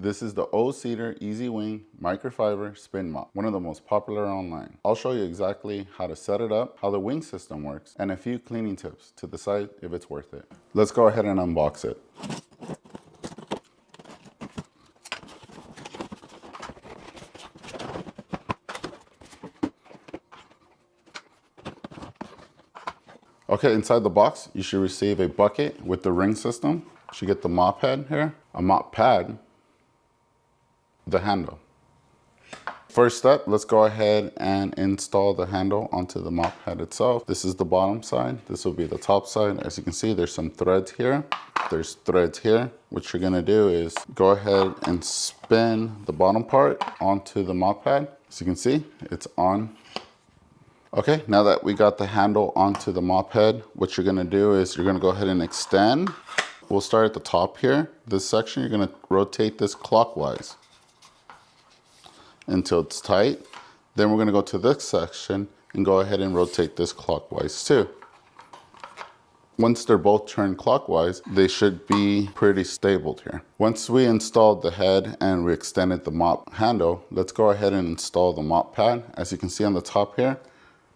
This is the O-Cedar EasyWring Microfiber Spin Mop, one of the most popular online. I'll show you exactly how to set it up, how the wing system works, and a few cleaning tips to decide if it's worth it. Let's go ahead and unbox it. Okay, inside the box, you should receive a bucket with the ring system. You should get the mop head here, a mop pad, the handle. First step, let's go ahead and install the handle onto the mop head itself. This is the bottom side. This will be the top side. As you can see, there's some threads here. There's threads here. What you're gonna do is go ahead and spin the bottom part onto the mop pad. As you can see, it's on. Okay, now that we got the handle onto the mop head, what you're gonna do is you're gonna go ahead and extend. We'll start at the top here. This section, you're gonna rotate this clockwise until it's tight. Then we're gonna go to this section and go ahead and rotate this clockwise too. Once they're both turned clockwise, they should be pretty stable here. Once we installed the head and we extended the mop handle, let's go ahead and install the mop pad. As you can see on the top here,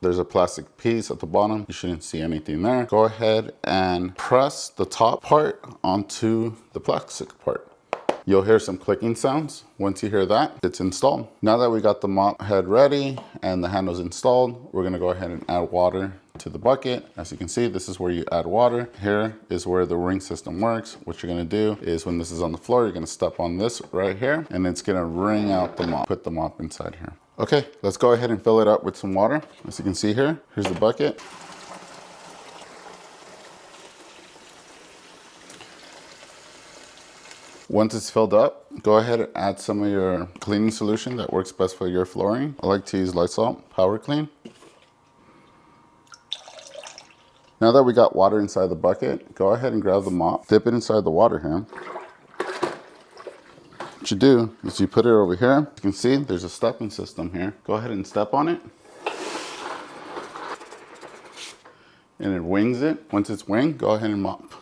there's a plastic piece at the bottom. You shouldn't see anything there. Go ahead and press the top part onto the plastic part. You'll hear some clicking sounds. Once you hear that, it's installed. Now that we got the mop head ready and the handle's installed, we're gonna go ahead and add water to the bucket. As you can see, this is where you add water. Here is where the ring system works. What you're gonna do is when this is on the floor, you're gonna step on this right here and it's gonna wring out the mop. Put the mop inside here. Okay, let's go ahead and fill it up with some water. As you can see here, here's the bucket. Once it's filled up, go ahead and add some of your cleaning solution that works best for your flooring. I like to use Lysol Power Clean. Now that we got water inside the bucket, go ahead and grab the mop, dip it inside the water here. What you do is you put it over here. You can see there's a stepping system here. Go ahead and step on it. And it wings it. Once it's winged, go ahead and mop.